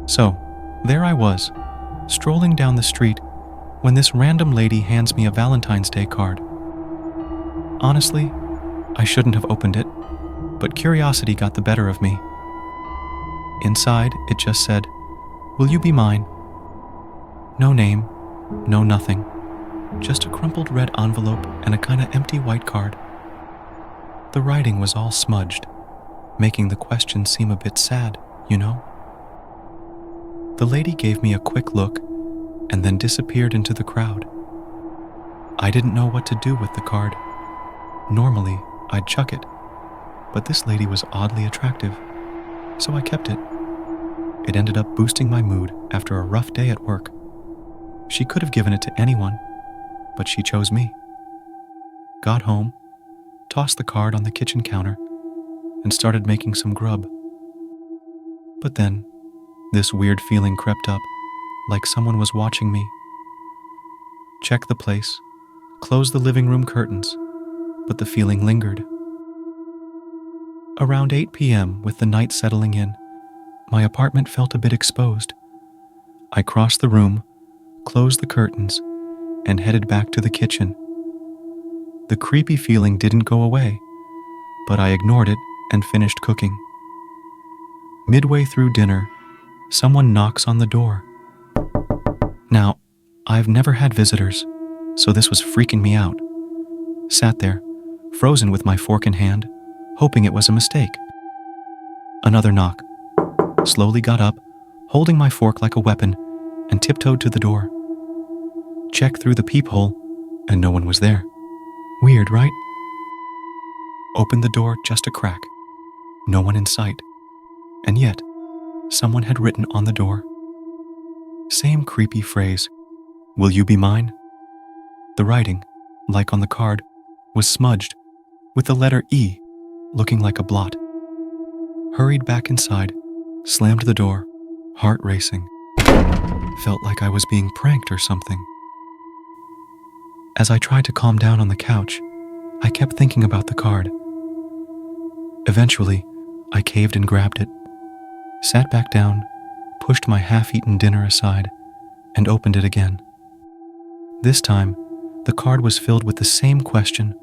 So, there I was, strolling down the street when this random lady hands me a Valentine's Day card. Honestly, I shouldn't have opened it, but curiosity got the better of me. Inside, it just said, "Will you be mine?" No name, no nothing. Just a crumpled red envelope and a kinda empty white card. The writing was all smudged, making the question seem a bit sad, you know? The lady gave me a quick look and then disappeared into the crowd. I didn't know what to do with the card. Normally, I'd chuck it, but this lady was oddly attractive, so I kept it. It ended up boosting my mood after a rough day at work. She could have given it to anyone, but she chose me. Got home, tossed the card on the kitchen counter, and started making some grub. But then, this weird feeling crept up, like someone was watching me. Checked the place, closed the living room curtains, but the feeling lingered. Around 8 p.m., with the night settling in, my apartment felt a bit exposed. I crossed the room, closed the curtains, and headed back to the kitchen. The creepy feeling didn't go away, but I ignored it and finished cooking. Midway through dinner, someone knocks on the door. Now, I've never had visitors, so this was freaking me out. Sat there, frozen with my fork in hand, hoping it was a mistake. Another knock. Slowly got up, holding my fork like a weapon, and tiptoed to the door. Checked through the peephole, and no one was there. Weird, right? Opened the door just a crack. No one in sight. And yet, someone had written on the door. Same creepy phrase, "Will you be mine?" The writing, like on the card, was smudged, with the letter E looking like a blot. Hurried back inside, slammed the door, heart racing. Felt like I was being pranked or something. As I tried to calm down on the couch, I kept thinking about the card. Eventually, I caved and grabbed it, sat back down, pushed my half-eaten dinner aside, and opened it again. This time, the card was filled with the same question,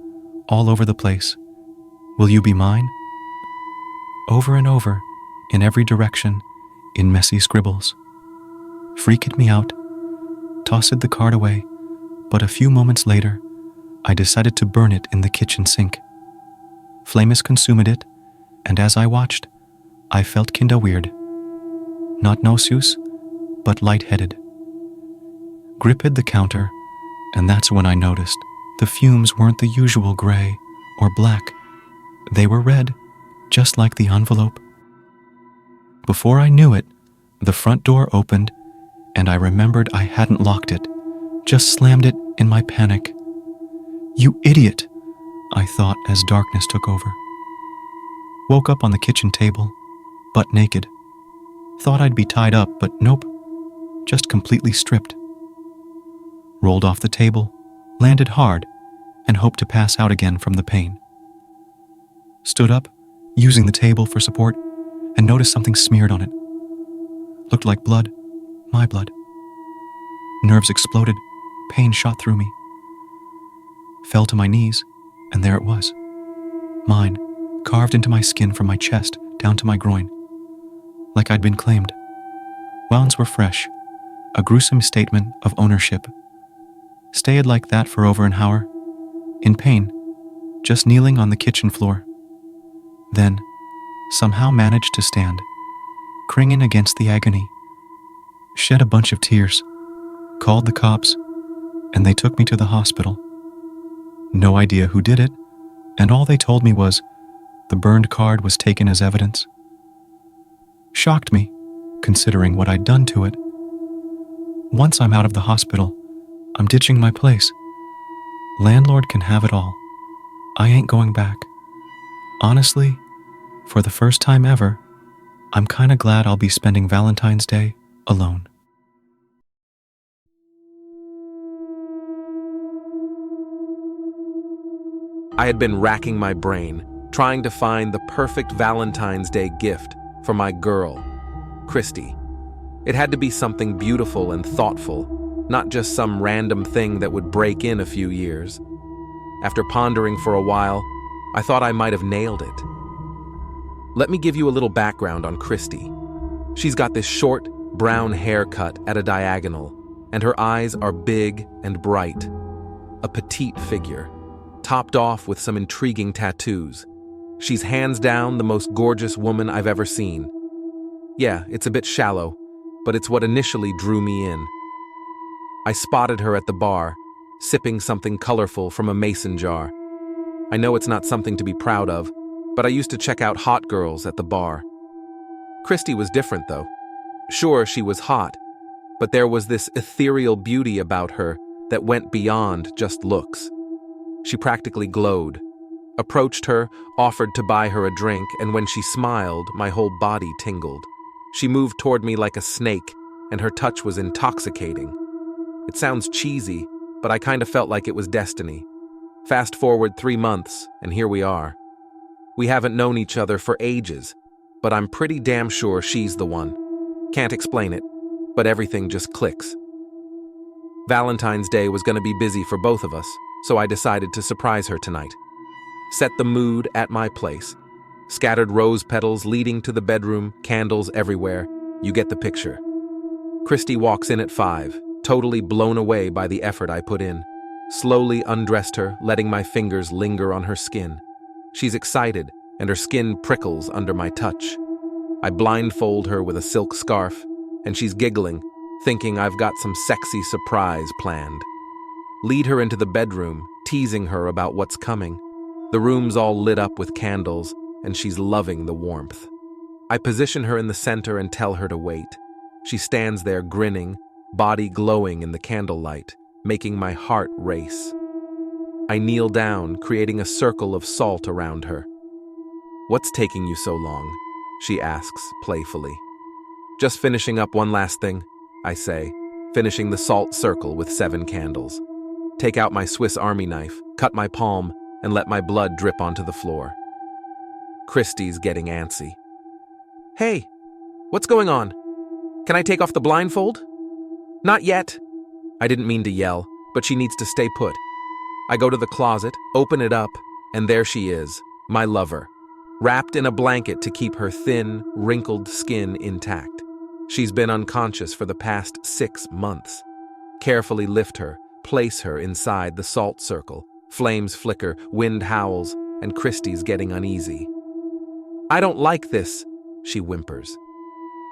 all over the place. "Will you be mine?" Over and over, in every direction, in messy scribbles. Freaked me out, tossed the card away, but a few moments later, I decided to burn it in the kitchen sink. Flames consumed it, and as I watched, I felt kinda weird. Not nauseous, but lightheaded. Gripped the counter, and that's when I noticed the fumes weren't the usual gray or black. They were red, just like the envelope. Before I knew it, the front door opened, and I remembered I hadn't locked it, just slammed it in my panic. "You idiot," I thought as darkness took over. Woke up on the kitchen table, butt naked. Thought I'd be tied up, but nope, just completely stripped. Rolled off the table, landed hard, and hoped to pass out again from the pain. Stood up, using the table for support, and noticed something smeared on it. Looked like blood, my blood. Nerves exploded, pain shot through me. Fell to my knees, and there it was. Mine, carved into my skin from my chest down to my groin. Like I'd been claimed. Wounds were fresh, a gruesome statement of ownership. Stayed like that for over an hour, in pain, just kneeling on the kitchen floor. Then, somehow managed to stand, cringing against the agony. Shed a bunch of tears, called the cops, and they took me to the hospital. No idea who did it, and all they told me was the burned card was taken as evidence. Shocked me, considering what I'd done to it. Once I'm out of the hospital, I'm ditching my place. Landlord can have it all. I ain't going back. Honestly, for the first time ever, I'm kinda glad I'll be spending Valentine's Day alone. I had been racking my brain, trying to find the perfect Valentine's Day gift for my girl, Christy. It had to be something beautiful and thoughtful, not just some random thing that would break in a few years. After pondering for a while, I thought I might have nailed it. Let me give you a little background on Christy. She's got this short, brown haircut at a diagonal, and her eyes are big and bright. A petite figure, topped off with some intriguing tattoos. She's hands down the most gorgeous woman I've ever seen. Yeah, it's a bit shallow, but it's what initially drew me in. I spotted her at the bar, sipping something colorful from a mason jar. I know it's not something to be proud of, but I used to check out hot girls at the bar. Christy was different, though. Sure, she was hot, but there was this ethereal beauty about her that went beyond just looks. She practically glowed. Approached her, offered to buy her a drink, and when she smiled, my whole body tingled. She moved toward me like a snake, and her touch was intoxicating. It sounds cheesy, but I kind of felt like it was destiny. Fast forward 3 months, and here we are. We haven't known each other for ages, but I'm pretty damn sure she's the one. Can't explain it, but everything just clicks. Valentine's Day was going to be busy for both of us, so I decided to surprise her tonight. Set the mood at my place. Scattered rose petals leading to the bedroom, candles everywhere. You get the picture. Christy walks in at 5, totally blown away by the effort I put in. Slowly undressed her, letting my fingers linger on her skin. She's excited, and her skin prickles under my touch. I blindfold her with a silk scarf, and she's giggling, thinking I've got some sexy surprise planned. Lead her into the bedroom, teasing her about what's coming. The room's all lit up with candles, and she's loving the warmth. I position her in the center and tell her to wait. She stands there grinning, body glowing in the candlelight, making my heart race. I kneel down, creating a circle of salt around her. "What's taking you so long?" she asks playfully. "Just finishing up one last thing," I say, finishing the salt circle with 7 candles. Take out my Swiss Army knife, cut my palm, and let my blood drip onto the floor. Christy's getting antsy. "Hey, what's going on? Can I take off the blindfold?" "Not yet." I didn't mean to yell, but she needs to stay put. I go to the closet, open it up, and there she is, my lover, wrapped in a blanket to keep her thin, wrinkled skin intact. She's been unconscious for the past 6 months. Carefully lift her, place her inside the salt circle. Flames flicker, wind howls, and Christy's getting uneasy. "I don't like this," she whimpers.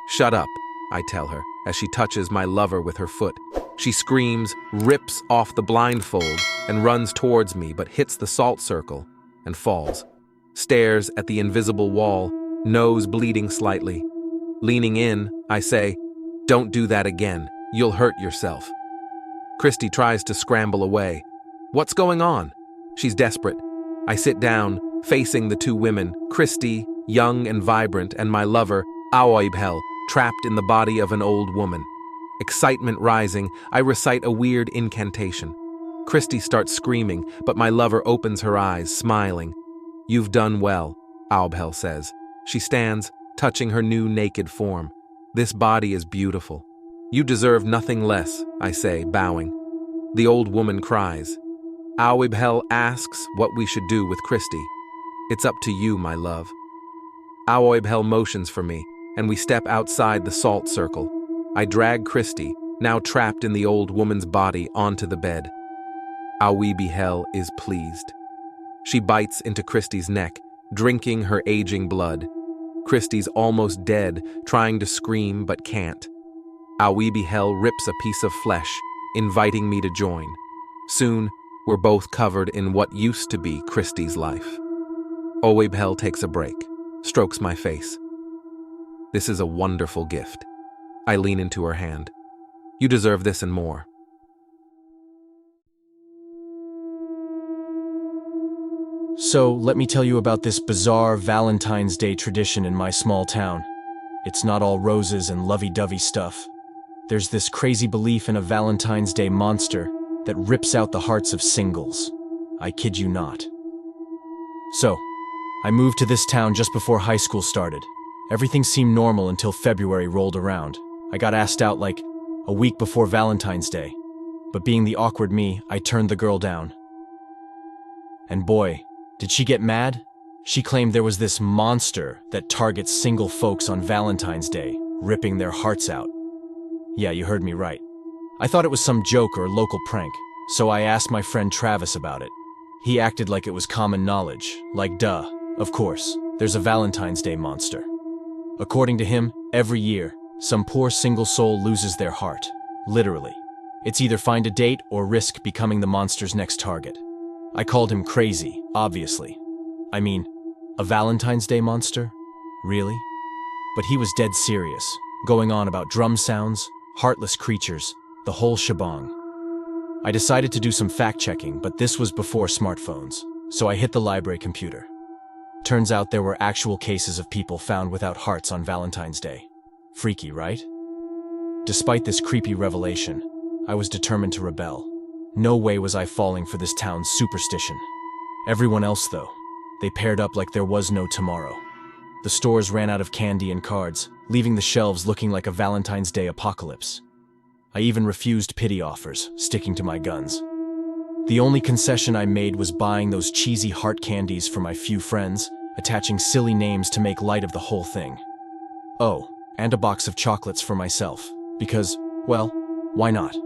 "Shut up," I tell her, as she touches my lover with her foot. She screams, rips off the blindfold, and runs towards me but hits the salt circle and falls. Stares at the invisible wall, nose bleeding slightly. Leaning in, I say, "Don't do that again. You'll hurt yourself." Christy tries to scramble away. "What's going on?" She's desperate. I sit down, facing the 2 women, Christy, young and vibrant, and my lover, Aoibhel, trapped in the body of an old woman. Excitement rising, I recite a weird incantation. Christy starts screaming, but my lover opens her eyes, smiling. "You've done well," Aoibhel says. She stands, touching her new naked form. "This body is beautiful." "You deserve nothing less," I say, bowing. The old woman cries. Aoibhel asks what we should do with Christy. "It's up to you, my love." Aoibhel motions for me, and we step outside the salt circle. I drag Christy, now trapped in the old woman's body, onto the bed. Aoibhel is pleased. She bites into Christy's neck, drinking her aging blood. Christy's almost dead, trying to scream but can't. Aoibhel rips a piece of flesh, inviting me to join. Soon, we're both covered in what used to be Christy's life. Aoibhel takes a break, strokes my face. "This is a wonderful gift." I lean into her hand. "You deserve this and more." So, let me tell you about this bizarre Valentine's Day tradition in my small town. It's not all roses and lovey-dovey stuff. There's this crazy belief in a Valentine's Day monster that rips out the hearts of singles. I kid you not. So, I moved to this town just before high school started. Everything seemed normal until February rolled around. I got asked out like a week before Valentine's Day, but being the awkward me, I turned the girl down. And boy, did she get mad? She claimed there was this monster that targets single folks on Valentine's Day, ripping their hearts out. Yeah, you heard me right. I thought it was some joke or local prank, so I asked my friend Travis about it. He acted like it was common knowledge, like duh, of course, there's a Valentine's Day monster. According to him, every year, some poor single soul loses their heart, literally. It's either find a date or risk becoming the monster's next target. I called him crazy, obviously. I mean, a Valentine's Day monster? Really? But he was dead serious, going on about drum sounds, heartless creatures, the whole shebang. I decided to do some fact-checking, but this was before smartphones, so I hit the library computer. Turns out there were actual cases of people found without hearts on Valentine's Day. Freaky, right? Despite this creepy revelation, I was determined to rebel. No way was I falling for this town's superstition. Everyone else, though, they paired up like there was no tomorrow. The stores ran out of candy and cards, leaving the shelves looking like a Valentine's Day apocalypse. I even refused pity offers, sticking to my guns. The only concession I made was buying those cheesy heart candies for my few friends, attaching silly names to make light of the whole thing. Oh, and a box of chocolates for myself, because, well, why not?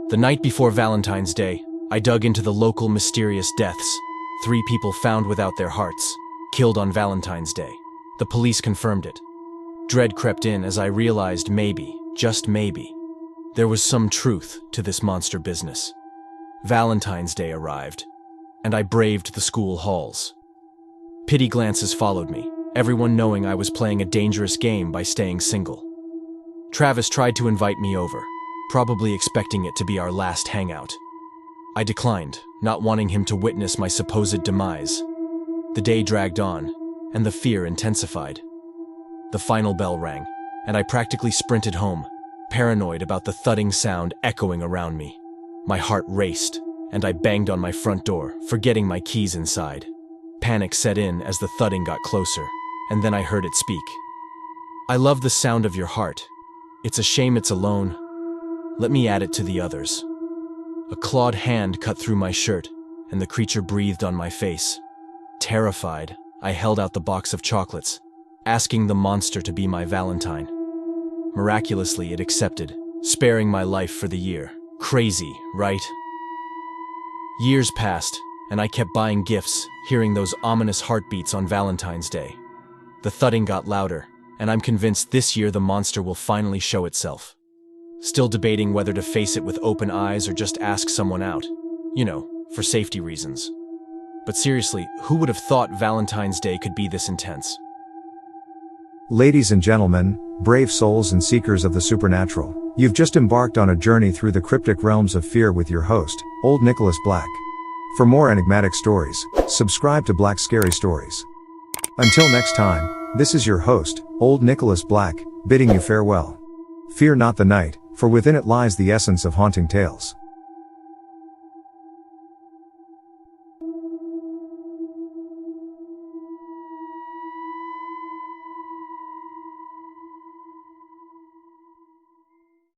The night before Valentine's Day, I dug into the local mysterious deaths. 3 people found without their hearts, killed on Valentine's Day. The police confirmed it. Dread crept in as I realized maybe, just maybe, there was some truth to this monster business. Valentine's Day arrived, and I braved the school halls. Pity glances followed me, everyone knowing I was playing a dangerous game by staying single. Travis tried to invite me over, probably expecting it to be our last hangout. I declined, not wanting him to witness my supposed demise. The day dragged on, and the fear intensified. The final bell rang, and I practically sprinted home, paranoid about the thudding sound echoing around me. My heart raced, and I banged on my front door, forgetting my keys inside. Panic set in as the thudding got closer, and then I heard it speak. "I love the sound of your heart. It's a shame it's alone. Let me add it to the others." A clawed hand cut through my shirt, and the creature breathed on my face. Terrified, I held out the box of chocolates, asking the monster to be my Valentine. Miraculously, it accepted, sparing my life for the year. Crazy, right? Years passed, and I kept buying gifts, hearing those ominous heartbeats on Valentine's Day. The thudding got louder, and I'm convinced this year the monster will finally show itself. Still debating whether to face it with open eyes or just ask someone out. You know, for safety reasons. But seriously, who would have thought Valentine's Day could be this intense? Ladies and gentlemen, brave souls and seekers of the supernatural, you've just embarked on a journey through the cryptic realms of fear with your host, Old Nicholas Black. For more enigmatic stories, subscribe to Black Scary Stories. Until next time, this is your host, Old Nicholas Black, bidding you farewell. Fear not the night, for within it lies the essence of haunting tales.